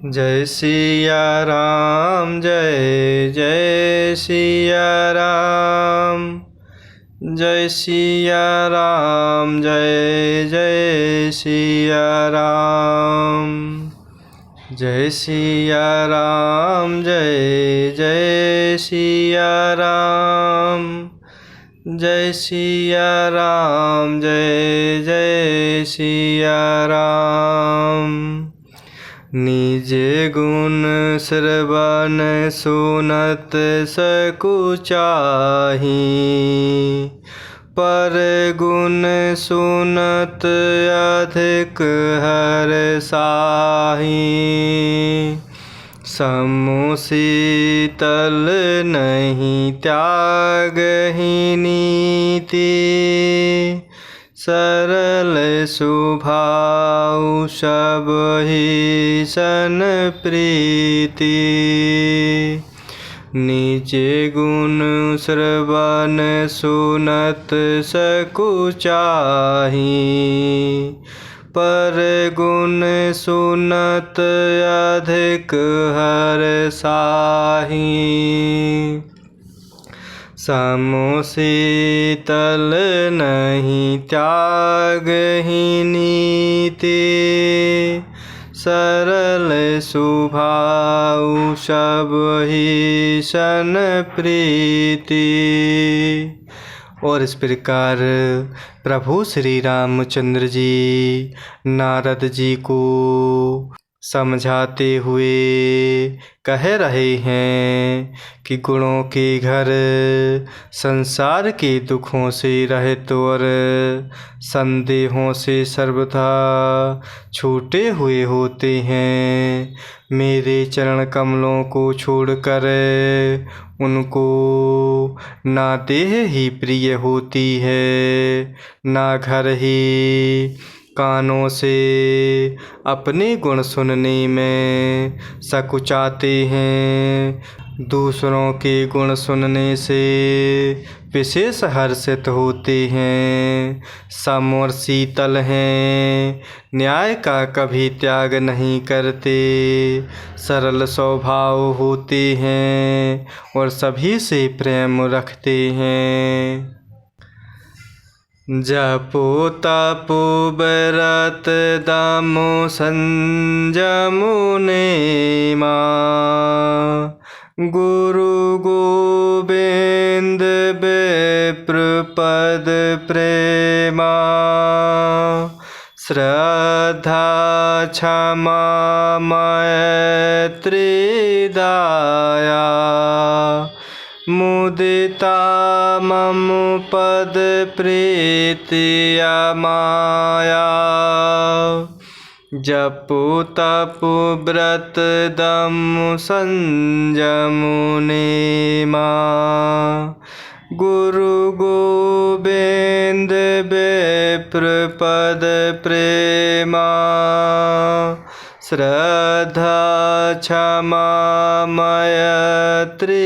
जय सिया राम जय जय सिया राम। जय सिया राम जय जय सिया राम। जय सिया राम जय जय सिया राम। जय सिया राम जय जय सिया राम। निज गुण श्रवण सुनत सकुचाही, पर गुण सुनत अधिक हर्षाहि। समु शीतल नहीं त्यागहि नीति, सरल स्वभाव सबहि सन प्रीति। निज गुण श्रवण सुनत सकुचाही, पर गुण सुनत अधिक हर्षाहि। समु शीतल नहीं त्यागहि नीति, सरल स्वभाव सबहि सन प्रीति। और इस प्रकार प्रभु श्री रामचंद्र जी नारद जी को समझाते हुए कह रहे हैं कि गुणों के घर संसार के दुखों से रहित और संदेहों से सर्वथा छूटे हुए होते हैं। मेरे चरण कमलों को छोड़कर उनको ना देह ही प्रिय होती है, ना घर ही। कानों से अपने गुण सुनने में सकुचाते हैं, दूसरों के गुण सुनने से विशेष हर्षित होते हैं। सम और शीतल हैं, न्याय का कभी त्याग नहीं करते, सरल स्वभाव होते हैं और सभी से प्रेम रखते हैं। जपो तपो व्रत दमो संयमो नेमा, गुरु गोविंद विप्र पद प्रेमा। श्रद्धा क्षमा मैत्री दया, मुदिता मम पद प्रीति माया। जपो तपो व्रत दम संयमो नेमा, गुरु गोविंद विप्र पद प्रेमा। श्रद्धा क्षमा मैत्री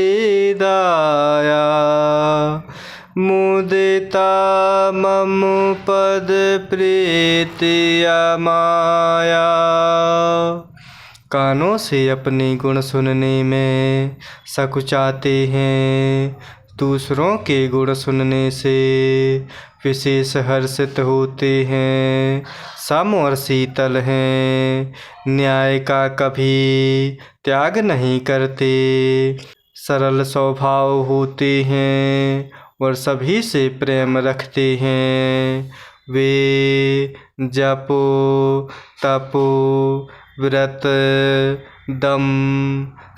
दया, मुदिता मम पद प्रीति माया। कानों से अपने गुण सुनने में सकुचाते हैं, दूसरों के गुण सुनने से विशेष हर्षित होते हैं। सम और शीतल हैं, न्याय का कभी त्याग नहीं करते, सरल स्वभाव होते हैं और सभी से प्रेम रखते हैं। वे जपो तपो व्रत दम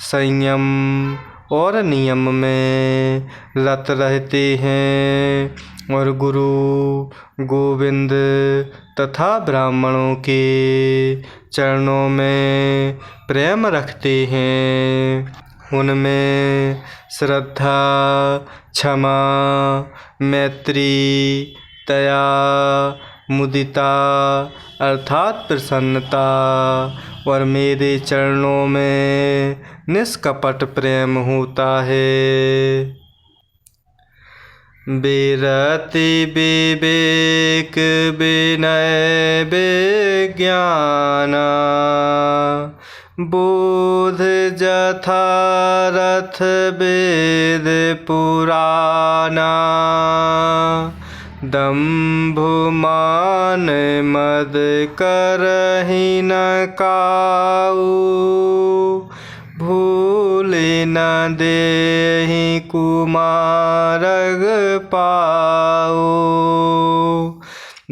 संयम और नियम में रत रहते हैं और गुरु गोविंद तथा ब्राह्मणों के चरणों में प्रेम रखते हैं। उनमें श्रद्धा क्षमा मैत्री दया मुदिता अर्थात प्रसन्नता और मेरे चरणों में निष्कपट प्रेम होता है। विरति विवेक विनय विज्ञान, बोध जथारथ वेद पुराना दंभ मान मद करहि न काऊ भूल न देहि कुमारग पाओ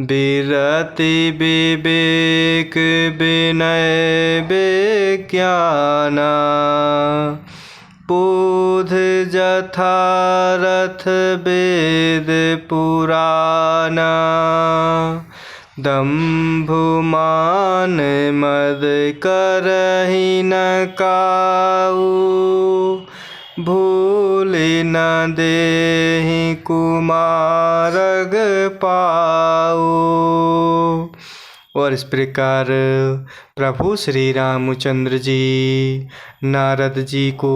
बिरति विवेक विनय विज्ञाना बोध जथारथ वेद पुराना दंभ मान मद करहि न काऊ भूल न देहि कुमारग पाओ। और इस प्रकार प्रभु श्री रामचंद्र जी नारद जी को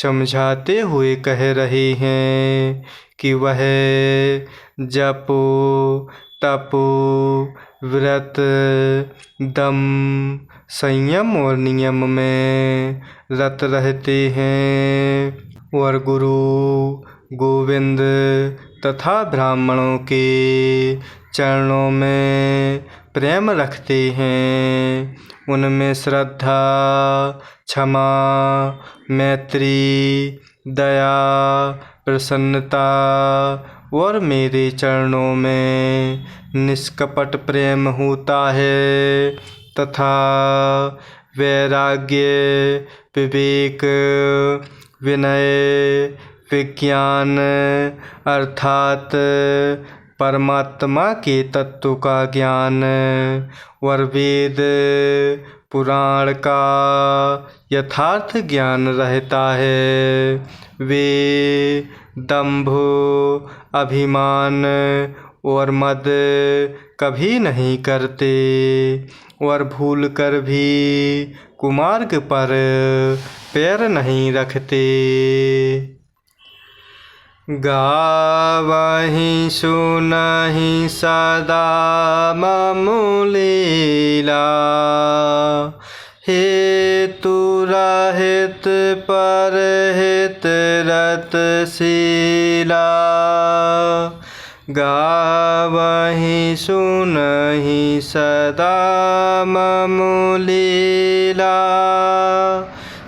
समझाते हुए कह रहे हैं कि वह जपो तपो व्रत दम संयम और नियम में रत रहते हैं और गुरु गोविंद तथा ब्राह्मणों के चरणों में प्रेम रखते हैं। उनमें श्रद्धा क्षमा मैत्री दया प्रसन्नता और मेरे चरणों में निष्कपट प्रेम होता है तथा वैराग्य विवेक विनय विज्ञान अर्थात परमात्मा के तत्व का ज्ञान और वेद पुराण का यथार्थ ज्ञान रहता है। वे दंभ अभिमान और मद कभी नहीं करते और भूल कर भी कुमार्ग पर पैर नहीं रखते। गावहि सुनहि सदा मम लीला हेतु रहित परहित रतशीला गावहि सुनहि सदा मम लीला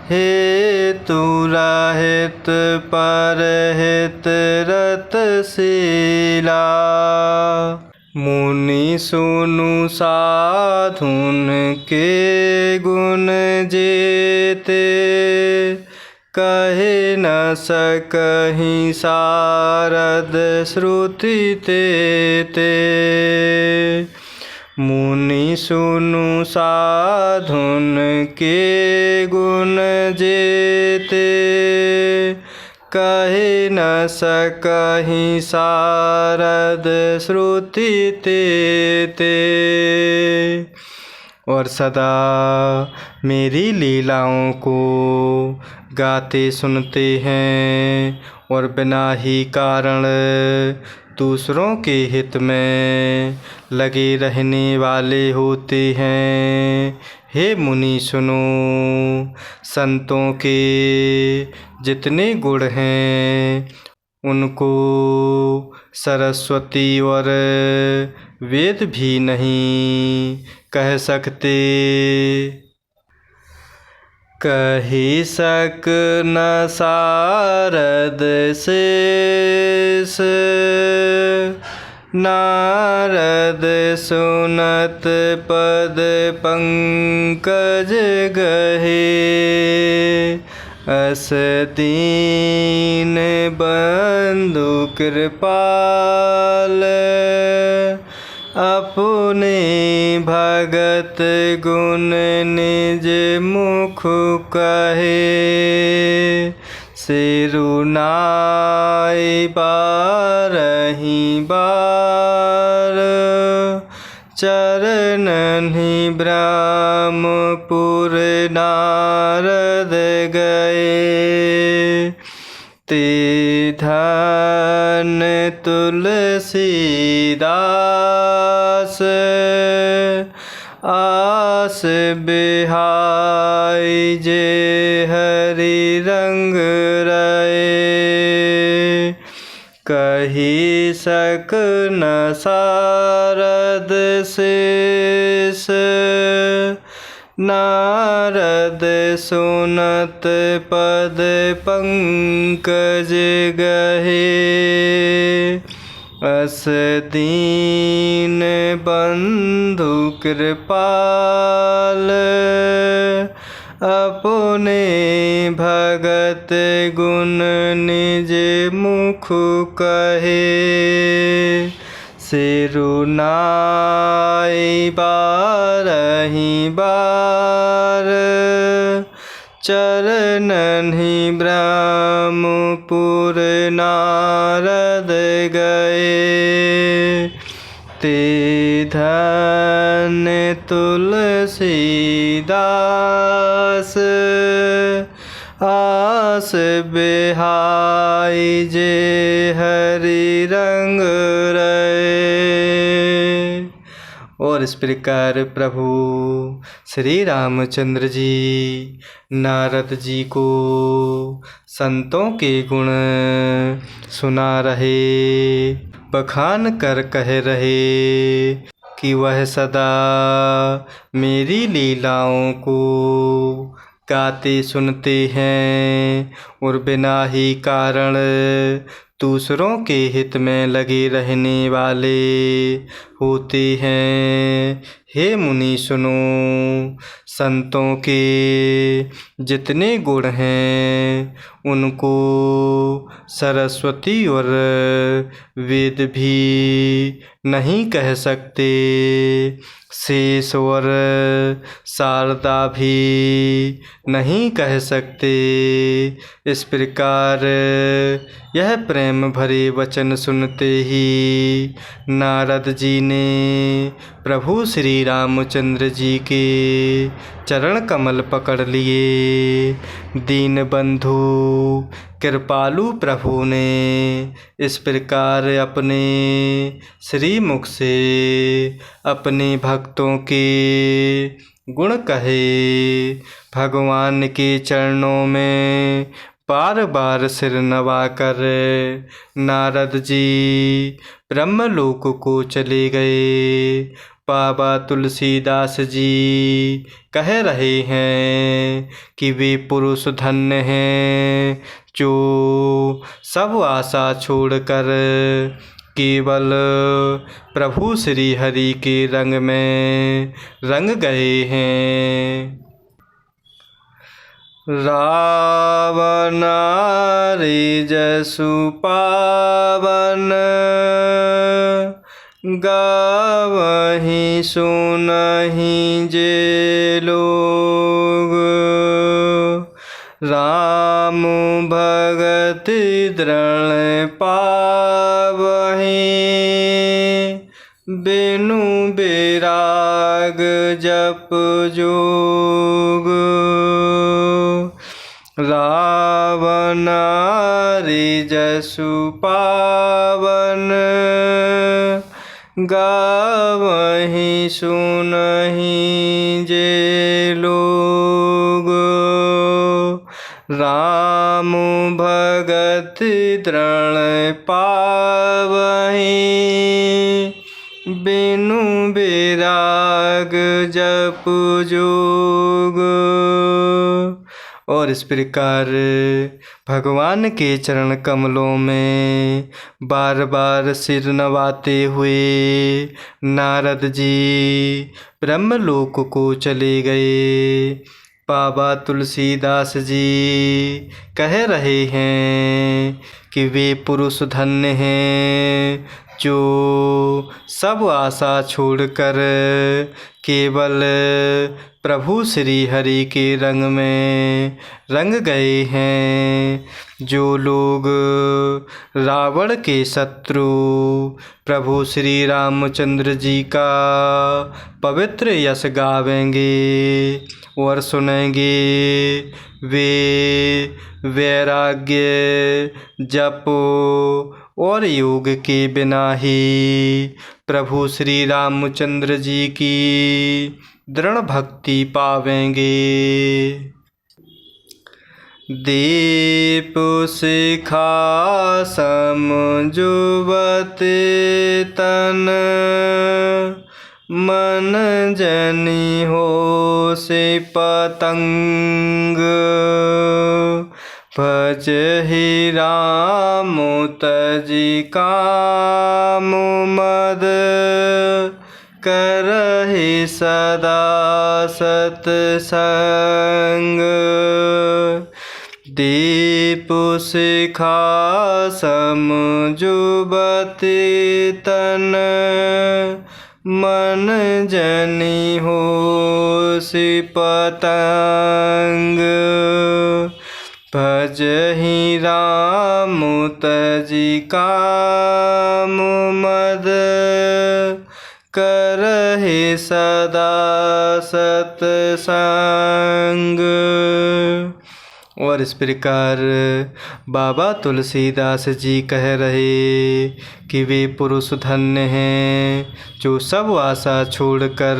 हेतु रहित परहित रतशीला मुनि सुनु साधुन के गुण जेते कहे न सकहि सारद श्रुति तेते मुनि सुनु साधुन के गुण जेते कहे न सकहि सारद श्रुति तेते। और सदा मेरी लीलाओं को गाते सुनते हैं और बिना ही कारण दूसरों के हित में लगे रहने वाले होते हैं। हे मुनि सुनो, संतों के जितने गुण हैं उनको सरस्वती और वेद भी नहीं कह सकते। कही सक न सारद शेष नारद सुनत पद पंकज गहे अस दीन बंधु कृपाल अपने भगत गुण निज मुख कहे सिरुनाई बारहि बार चरणहि ब्रह्मपुर नारद गए ते धन तुलसीदास आस आस बिहाई जे हरि रंग रहे, कही सक न सारद शेष। नारद सुनत पद पंकज गहे, अस दीन बंधु कृपाल। अपने भगत गुण निज मुख कहे, सिरुनाई बारहि बार। चरणहि ब्रह्मपुर नारद गए, ते धन्य तुलसीदास। आस बिहाई जे हरि रंग रहे। और इस प्रकार प्रभु श्री रामचंद्र जी नारद जी को संतों के गुण सुना रहे, बखान कर कह रहे कि वह सदा मेरी लीलाओं को गाते सुनते हैं और बिना ही कारण दूसरों के हित में लगे रहने वाले होते हैं। हे मुनि सुनो, संतों के जितने गुण हैं उनको सरस्वती और वेद भी नहीं कह सकते, शेष और शारदा भी नहीं कह सकते। इस प्रकार यह प्रेम भरे वचन सुनते ही नारद जी ने प्रभु श्री रामचंद्र जी के चरण कमल पकड़ लिए। दीन बंधु कृपालु प्रभु ने इस प्रकार अपने श्री मुख से अपने भक्तों के गुण कहे। भगवान के चरणों में बार बार सिर नवाकर नारद जी ब्रह्मलोक को चले गए। बाबा तुलसीदास जी कह रहे हैं कि वे पुरुष धन्य हैं जो सब आशा छोड़कर केवल प्रभु श्री हरि के रंग में रंग गए हैं। रावणारि जसु पावन, गावहि सुनहि जे लोग। राम भगति दृढ़ पावहि, बिनु बैराग जप जोग। रावणारि जसु पावन, गावहि सुनहि जे लोग। राम भगति दृढ़ पावहि, बिनु बैराग जप जोग। और इस प्रकार भगवान के चरण कमलों में बार बार सिर नवाते हुए नारद जी ब्रह्मलोक को चले गए। बाबा तुलसीदास जी कह रहे हैं कि वे पुरुष धन्य हैं जो सब आशा छोड़कर केवल प्रभु श्री हरि के रंग में रंग गए हैं। जो लोग रावण के शत्रु प्रभु श्री रामचंद्र जी का पवित्र यश गावेंगे और सुनेंगे, वे वैराग्य जप और योग के बिना ही प्रभु श्री रामचंद्र जी की दृढ़ भक्ति पावेंगे। दीप शिखा सम जुबते तन, मन जनी हो से पतंग। भजहि राम तजि काम मद, करहि सदा सतसंग। दीप शिखा सम जुबते तन, मन जनी हो से पतंग। भजहि राम तजि काम मद, करहि सदा सतसंग। और इस प्रकार बाबा तुलसीदास जी कह रहे कि वे पुरुष धन्य हैं जो सब आशा छोड़कर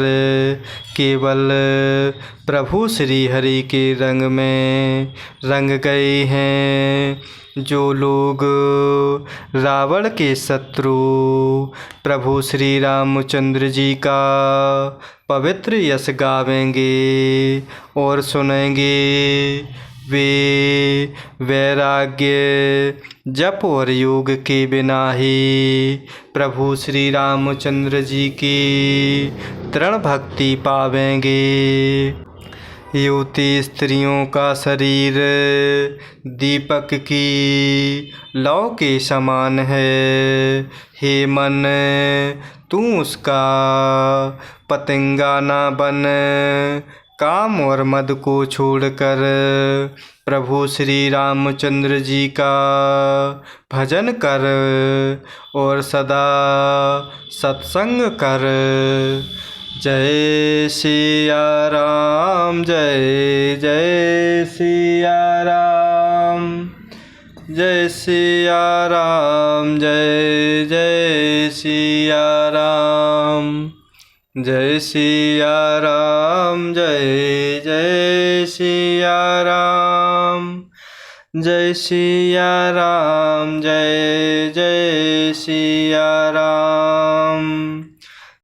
केवल प्रभु श्री हरि के रंग में रंग गए हैं। जो लोग रावण के शत्रु प्रभु श्री रामचंद्र जी का पवित्र यश गावेंगे और सुनेंगे, वे वैराग्य जप और योग के बिना ही प्रभु श्री रामचंद्र जी की दृढ़ भक्ति पावेंगे। युवती स्त्रियों का शरीर दीपक की लौ के समान है। हे मन, तू उसका पतंगा ना बन। काम और मद को छोड़कर प्रभु श्री रामचंद्र जी का भजन कर और सदा सत्संग कर। जय सिया राम, जय जय सिया राम, जय सिया राम, जय जय सिया राम, जय सिया राम, जय जय सिया राम, जय सिया राम, जय जय सिया राम।